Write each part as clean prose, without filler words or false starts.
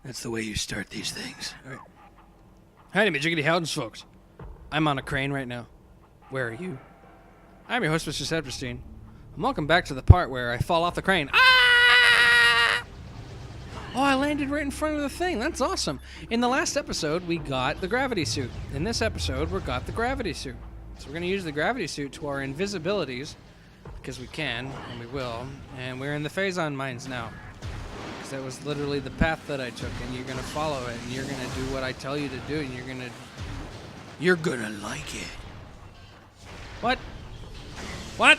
That's the way you start these things. All right. Howdy, my jiggity howdens, folks. I'm on a crane right now. Where are you? I'm your host, Mr. Septerstein. And welcome back to the part where I fall off the crane. Ah! Oh, I landed right in front of the thing. That's awesome. In the last episode, we got the gravity suit. In this episode, we got the gravity suit. So we're going to use the gravity suit to our invisibilities, because we can, and we will. And we're in the Phazon Mines now. Because that was literally the path that I took, and you're going to follow it, and you're going to do what I tell you to do, and you're gonna like it. What? What?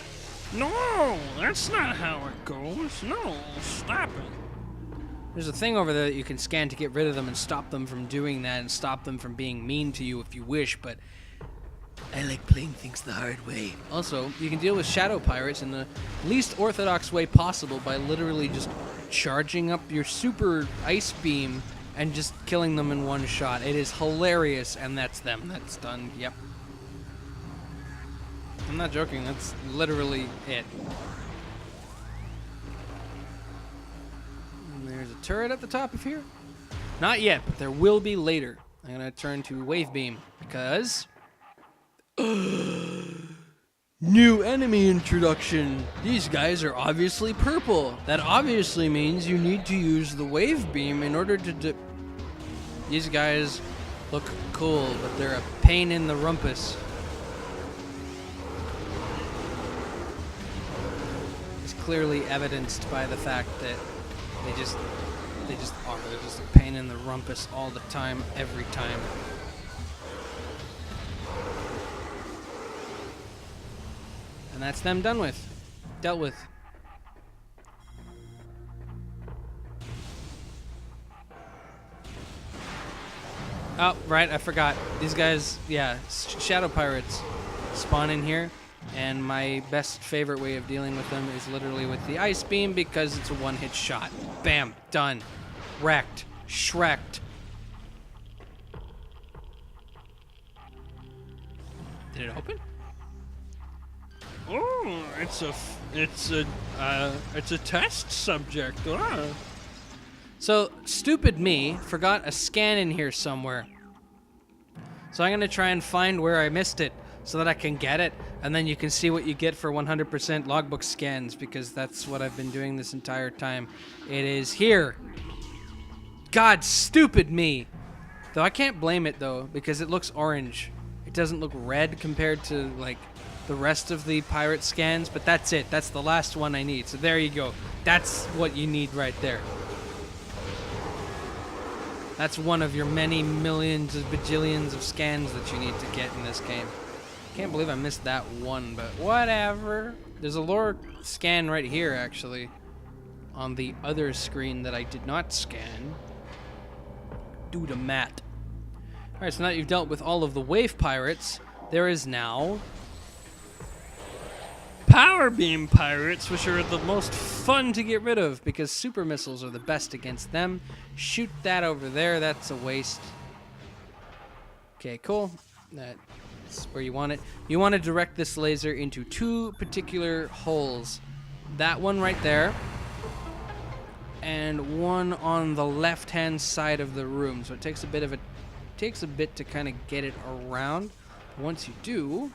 No, that's not how it goes. No, stop it. There's a thing over there that you can scan to get rid of them and stop them from doing that and stop them from being mean to you if you wish, but I like playing things the hard way. also, you can deal with shadow pirates in the least orthodox way possible by literally just charging up your super ice beam and just killing them in one shot. It is hilarious, and that's them. That's done. Yep. I'm not joking. That's literally it. And there's a turret at the top of here. Not yet, but there will be later. I'm going to turn to Wave Beam because... New enemy introduction. These guys are obviously purple. That obviously means you need to use the Wave Beam in order to... These guys look cool, but they're a pain in the rumpus. It's clearly evidenced by the fact that they just are. They're just a pain in the rumpus all the time, every time. And that's them done with. Dealt with. Oh, right, I forgot. These guys, yeah, shadow pirates spawn in here, and my best favorite way of dealing with them is literally with the ice beam because it's a one-hit shot. Bam, done. Wrecked. Shreked. Did it open? Oh, it's a test subject. Ah. So, stupid me forgot a scan in here somewhere. So I'm going to try and find where I missed it so that I can get it, and then you can see what you get for 100% logbook scans, because that's what I've been doing this entire time. It is here. God, stupid me. Though I can't blame it, though, because it looks orange. It doesn't look red compared to, like, the rest of the pirate scans, but that's it. That's the last one I need. So there you go. That's what you need right there. That's one of your many millions of bajillions of scans that you need to get in this game. Can't believe I missed that one, but whatever. There's a lore scan right here, actually, on the other screen that I did not scan due to Matt. Alright, so now that you've dealt with all of the wave pirates, there is now power beam pirates, which are the most fun to get rid of because super missiles are the best against them. Shoot that over there. That's a waste. Okay, cool. That's where you want it. You want to direct this laser into two particular holes. That one right there, and one on the left-hand side of the room. So it takes a bit to kind of get it around. Once you do,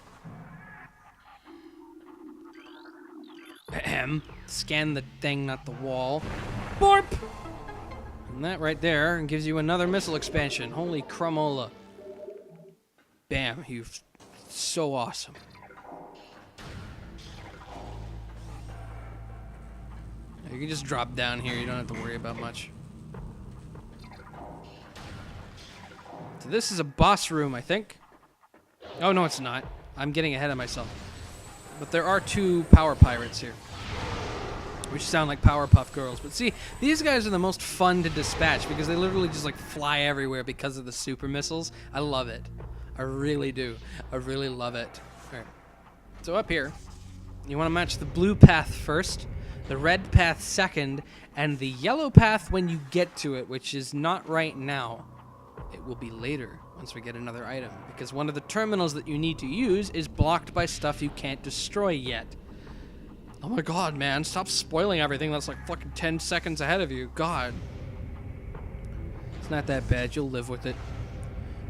scan the thing, not the wall. Borp! And that right there gives you another missile expansion. Holy crumola. Bam, you're so awesome. You can just drop down here, you don't have to worry about much. So this is a boss room, I think. Oh, no, it's not. I'm getting ahead of myself. But there are two power pirates here, which sound like Powerpuff Girls. But see, these guys are the most fun to dispatch because they literally just like fly everywhere because of the super missiles. I love it. I really do. I really love it. All right. So up here, you want to match the blue path first, the red path second, and the yellow path when you get to it, which is not right now. It will be later once we get another item, because one of the terminals that you need to use is blocked by stuff you can't destroy yet. Oh my god, man, stop spoiling everything that's like fucking 10 seconds ahead of you. God. not that bad. You'll live with it.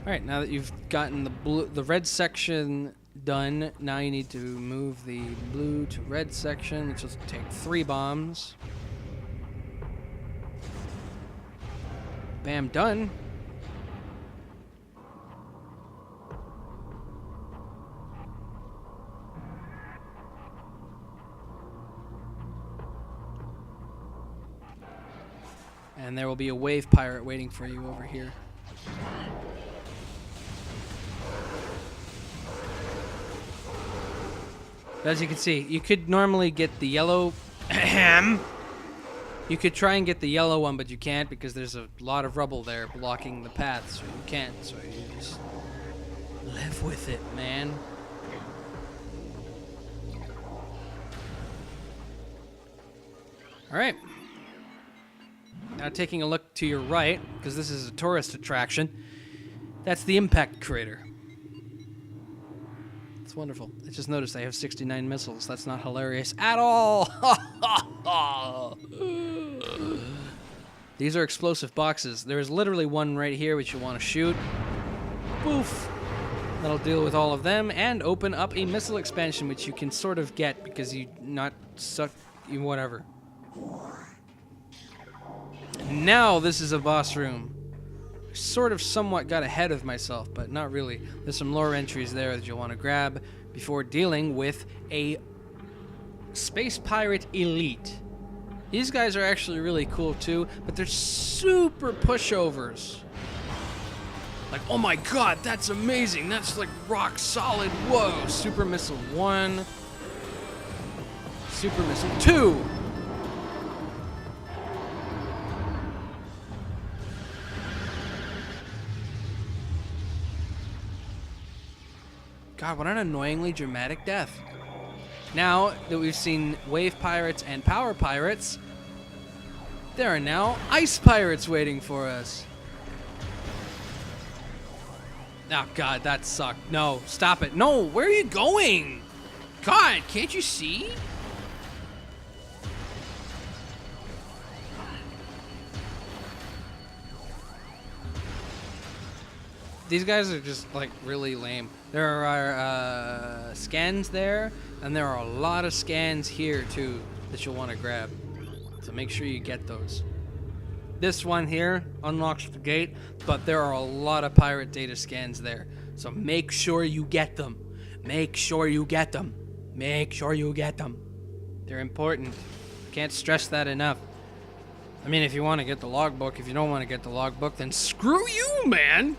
All right, now that you've gotten the red section done, now you need to move the blue to red section, which will take 3 bombs. Bam, done. And there will be a wave pirate waiting for you over here. As you can see, you could normally get the yellow... You could try and get the yellow one, but you can't because there's a lot of rubble there blocking the path, so you can't. So you just live with it, man. All right. Now taking a look to your right, because this is a tourist attraction, that's the impact crater. It's wonderful. I just noticed I have 69 missiles. That's not hilarious at all. These are explosive boxes. There is literally one right here which you want to shoot. Boof. That'll deal with all of them and open up a missile expansion, which you can sort of get because you not suck, whatever. Now this is a boss room. Sort of somewhat got ahead of myself, but not really. There's some lore entries there that you'll want to grab before dealing with a Space Pirate Elite. These guys are actually really cool too, but they're super pushovers. Like, oh my god, that's amazing. That's like rock solid. Whoa. Super Missile 1. Super Missile 2. God, what an annoyingly dramatic death. Now that we've seen Wave Pirates and Power Pirates, there are now Ice Pirates waiting for us. Oh, God, that sucked. No, stop it. No, where are you going? God, can't you see? These guys are just, like, really lame. There are scans there, and there are a lot of scans here, too, that you'll want to grab. So make sure you get those. This one here unlocks the gate, but there are a lot of pirate data scans there. So make sure you get them. Make sure you get them. Make sure you get them. They're important. Can't stress that enough. I mean, if you want to get the logbook, if you don't want to get the logbook, then screw you, man!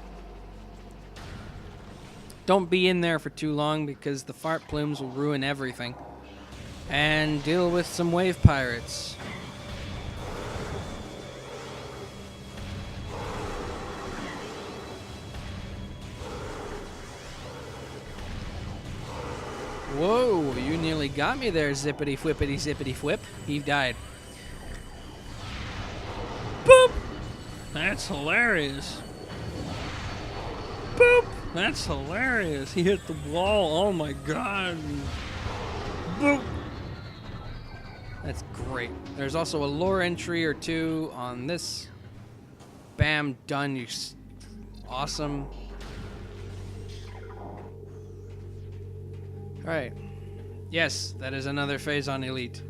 Don't be in there for too long because the fart plumes will ruin everything. And deal with some wave pirates. Whoa, you nearly got me there, zippity flippity zippity flip. He died. Boop! That's hilarious. Boop! That's hilarious. He hit the wall. Oh my god. Boop! That's great. There's also a lore entry or two on this. Bam, done. You awesome. Alright. Yes, that is another Phazon Elite.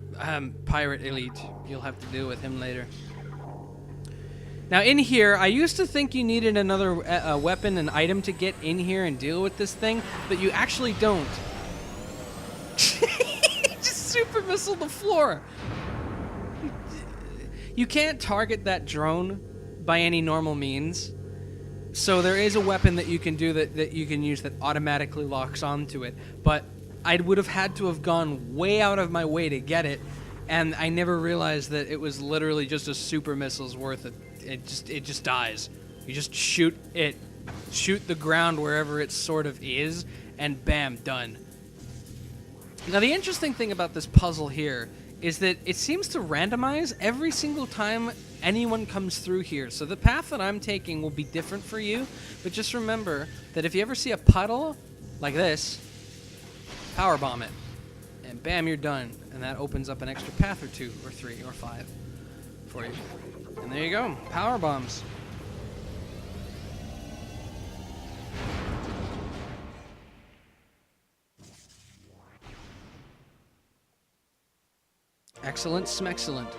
Pirate Elite. You'll have to deal with him later. Now in here, I used to think you needed another weapon and item to get in here and deal with this thing, but you actually don't. Just super missile the floor. You can't target that drone by any normal means. So there is a weapon that you can do that you can use that automatically locks onto it, but I would have had to have gone way out of my way to get it, and I never realized that it was literally just a super missile's worth of it just dies. You just shoot the ground wherever it sort of is, and bam, done. Now the interesting thing about this puzzle here is that it seems to randomize every single time anyone comes through here. So the path that I'm taking will be different for you, but just remember that if you ever see a puddle like this, power bomb it, and bam, you're done. And that opens up an extra path or 2 or 3 or 5 for you. And there you go, power bombs. Excellent, smexcellent.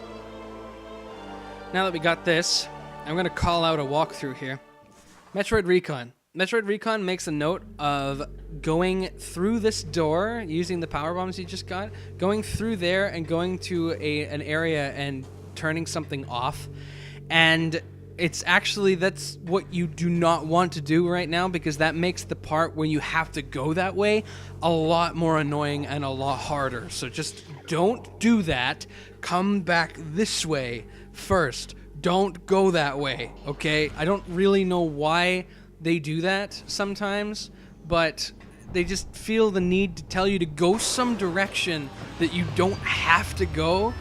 Now that we got this, I'm going to call out a walkthrough here. Metroid Recon. Metroid Recon makes a note of going through this door, using the power bombs you just got, going through there and going to an area and turning something off. And it's actually, that's what you do not want to do right now, because that makes the part when you have to go that way a lot more annoying and a lot harder. So just don't do that. Come back this way first. Don't go that way, okay? I don't really know why they do that sometimes, but they just feel the need to tell you to go some direction that you don't have to go.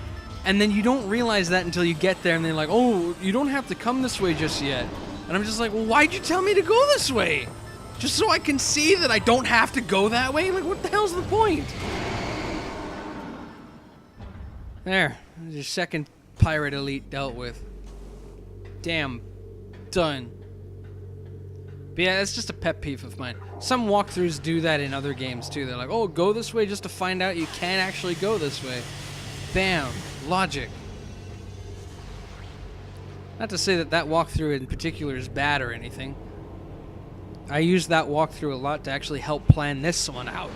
And then you don't realize that until you get there, and they're like, oh, you don't have to come this way just yet. And I'm just like, well, why'd you tell me to go this way? Just so I can see that I don't have to go that way? Like, what the hell's the point? There. There's your second pirate elite dealt with. Damn. Done. But yeah, that's just a pet peeve of mine. Some walkthroughs do that in other games, too. They're like, oh, go this way just to find out you can't actually go this way. Bam. Logic. Not to say that that walkthrough in particular is bad or anything. I use that walkthrough a lot to actually help plan this one out.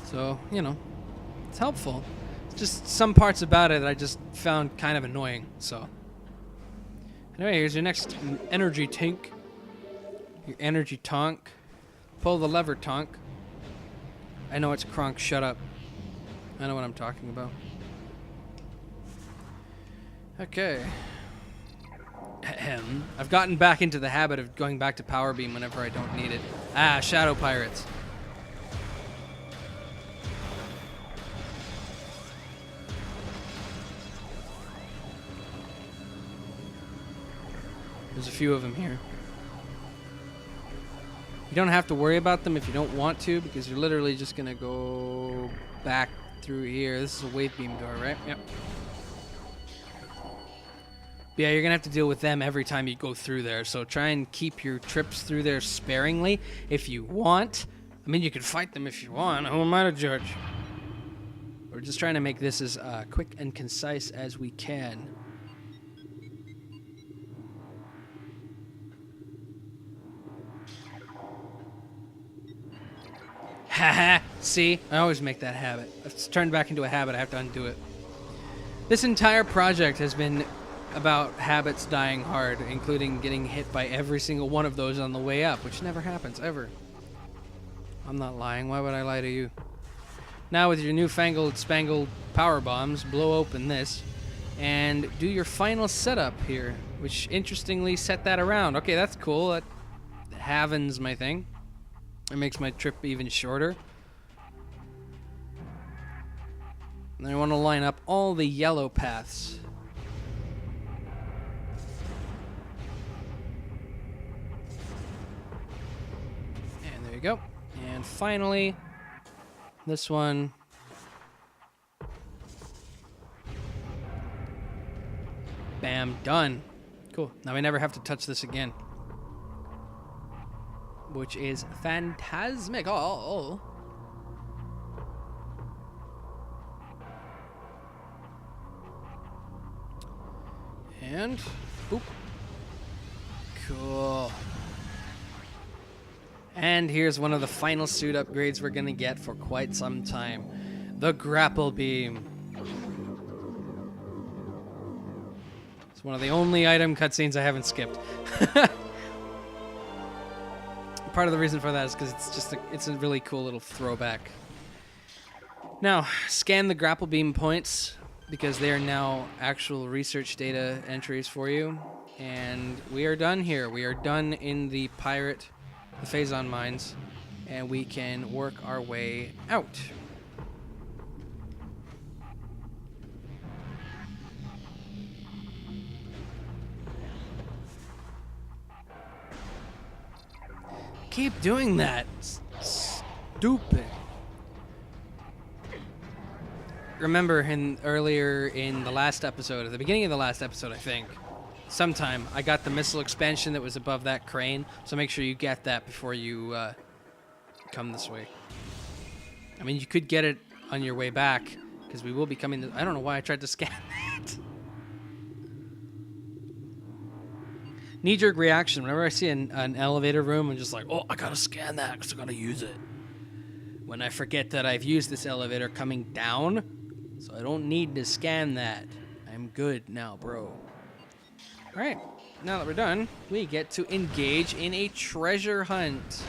So, you know, it's helpful. It's just some parts about it that I just found kind of annoying, so. Anyway, here's your next energy tank. Your energy tonk. Pull the lever tonk. I know it's Kronk, shut up. I know what I'm talking about. Okay. Ahem. I've gotten back into the habit of going back to Power Beam whenever I don't need it. Ah, Shadow Pirates. There's a few of them here. You don't have to worry about them if you don't want to, because you're literally just going to go back through here. This is a wave beam door, right? Yep. But yeah, you're going to have to deal with them every time you go through there, so try and keep your trips through there sparingly if you want. I mean, you can fight them if you want. Who am I to judge? We're just trying to make this as quick and concise as we can. Haha, see? I always make that habit. It's turned back into a habit. I have to undo it. This entire project has been about habits dying hard, including getting hit by every single one of those on the way up, which never happens, ever. I'm not lying. Why would I lie to you? Now with your newfangled, spangled power bombs, blow open this, and do your final setup here, which interestingly set that around. Okay, that's cool. That havens my thing. It makes my trip even shorter. And I want to line up all the yellow paths. And there you go. And finally, this one. Bam, done. Cool. Now we never have to touch this again. Which is phantasmic. Oh. And boop. Cool. And here's one of the final suit upgrades we're gonna get for quite some time. The Grapple Beam. It's one of the only item cutscenes I haven't skipped. Part of the reason for that is because it's a really cool little throwback. Now, scan the Grapple Beam points, because they are now actual research data entries for you. And we are done here. We are done in the Phazon Mines, and we can work our way out. Keep doing that. Stupid. Remember earlier in the last episode, at the beginning of the last episode, I think, sometime I got the missile expansion that was above that crane, so make sure you get that before you come this way. I mean, you could get it on your way back, because we will be coming. I don't know why I tried to scan that. Knee-jerk reaction. Whenever I see an elevator room, I'm just like, oh, I gotta scan that because I gotta use it. When I forget that I've used this elevator coming down, so I don't need to scan that. I'm good now, bro. All right, now that we're done, we get to engage in a treasure hunt.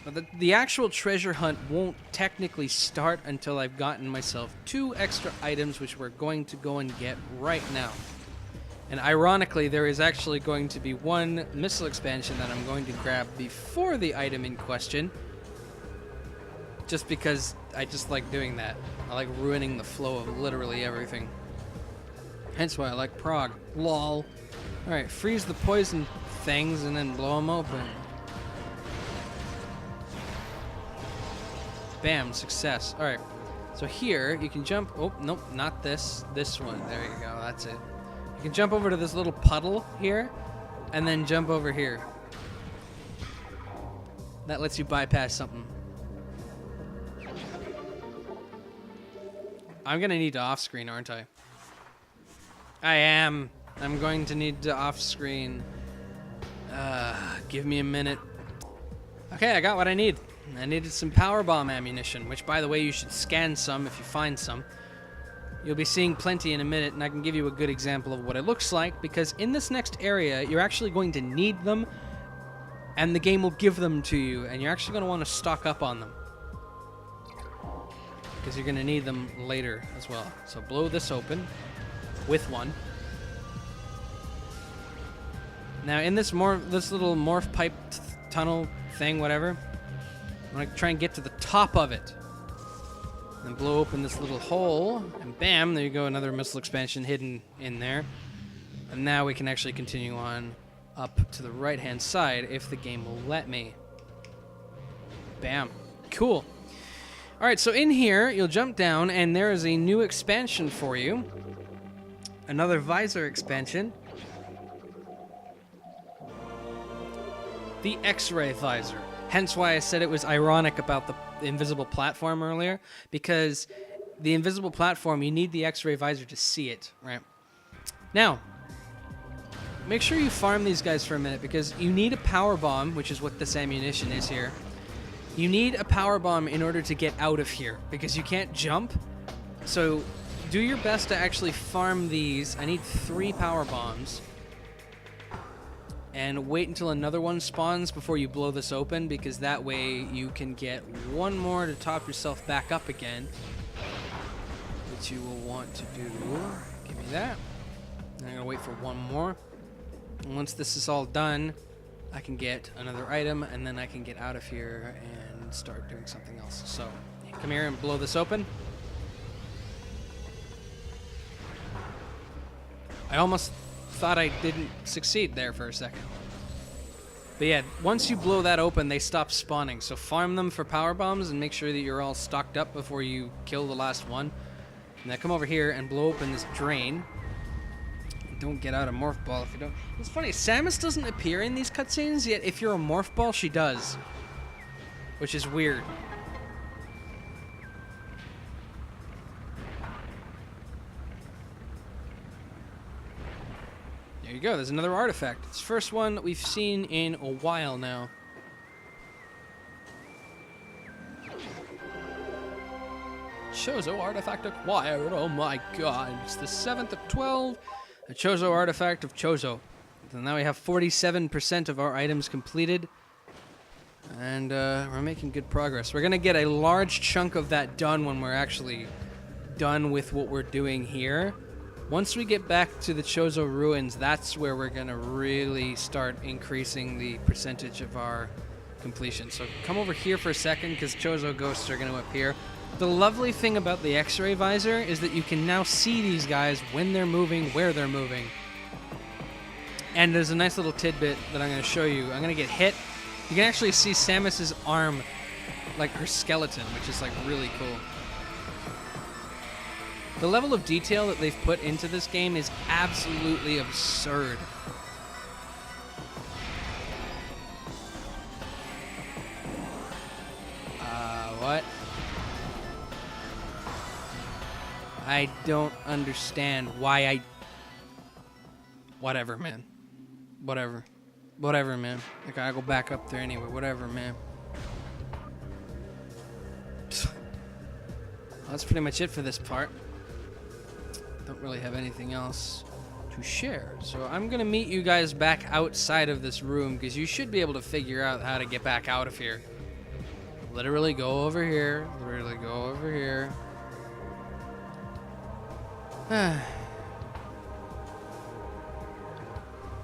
But the actual treasure hunt won't technically start until I've gotten myself 2 extra items, which we're going to go and get right now. And ironically, there is actually going to be 1 missile expansion that I'm going to grab before the item in question. Just because I just like doing that. I like ruining the flow of literally everything. Hence why I like Prague. Lol. Alright, freeze the poison things and then blow them open. Bam, success. Alright, so here you can jump. Oh, nope, not this. This one. There you go, that's it. You can jump over to this little puddle here and then jump over here. That lets you bypass something. I'm gonna need to off-screen, aren't I? I am. I'm going to need to off-screen. Give me a minute. Okay, I got what I need. I needed some power bomb ammunition, which, by the way, you should scan some if you find some. You'll be seeing plenty in a minute, and I can give you a good example of what it looks like, because in this next area, you're actually going to need them, and the game will give them to you, and you're actually going to want to stock up on them, because you're going to need them later as well. So blow this open with 1. Now, in this little morph pipe tunnel thing, whatever, I'm going to try and get to the top of it. And blow open this little hole, and bam, there you go, another missile expansion hidden in there. And now we can actually continue on up to the right-hand side if the game will let me. Bam. Cool. All right, so in here, you'll jump down, and there is a new expansion for you. Another visor expansion. The X-ray visor. Hence why I said it was ironic about the invisible platform earlier, because the invisible platform, you need the X-ray visor to see it, right? Now, make sure you farm these guys for a minute, because you need a power bomb, which is what this ammunition is here. You need a power bomb in order to get out of here, because you can't jump. So do your best to actually farm these. I need 3 power bombs. And wait until another one spawns before you blow this open, because that way you can get 1 more to top yourself back up again, which you will want to do. Give me that. And I'm going to wait for 1 more. And once this is all done, I can get another item, and then I can get out of here and start doing something else. So come here and blow this open. I almost thought I didn't succeed there for a second. But yeah, once you blow that open, they stop spawning. So farm them for power bombs and make sure that you're all stocked up before you kill the last one. And then come over here and blow open this drain. Don't get out a morph ball if you don't. It's funny, Samus doesn't appear in these cutscenes, yet if you're a morph ball, she does. Which is weird. There you go, there's another artifact. It's the first one that we've seen in a while now. Chozo artifact acquired, oh my god. It's the 7th of 12, a Chozo artifact of Chozo. So now we have 47% of our items completed. And we're making good progress. We're gonna get a large chunk of that done when we're actually done with what we're doing here. Once we get back to the Chozo ruins, that's where we're going to really start increasing the percentage of our completion. So come over here for a second, because Chozo ghosts are going to appear. The lovely thing about the X-ray visor is that you can now see these guys when they're moving, where they're moving. And there's a nice little tidbit that I'm going to show you. I'm going to get hit. You can actually see Samus's arm, like her skeleton, which is like really cool. The level of detail that they've put into this game is absolutely absurd. I don't understand why I... Whatever, man. Whatever. Whatever, man. I gotta go back up there anyway. Whatever, man. That's pretty much it for this part. Don't really have anything else to share. So I'm gonna meet you guys back outside of this room, because you should be able to figure out how to get back out of here. Literally go over here. Literally go over here.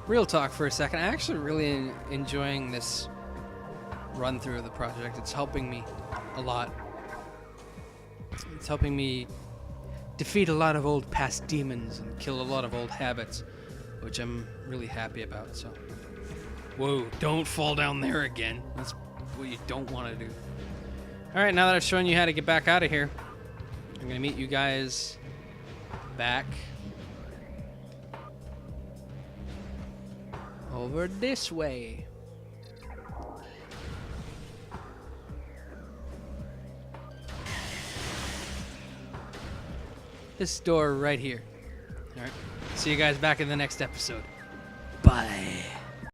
Real talk for a second. I'm actually really enjoying this run through of the project. It's helping me a lot. It's helping me defeat a lot of old past demons and kill a lot of old habits, which I'm really happy about. So, whoa, don't fall down there again. That's what you don't want to do. All right, now that I've shown you how to get back out of here, I'm going to meet you guys back over this way. This door right here. All right. See you guys back in the next episode. Bye.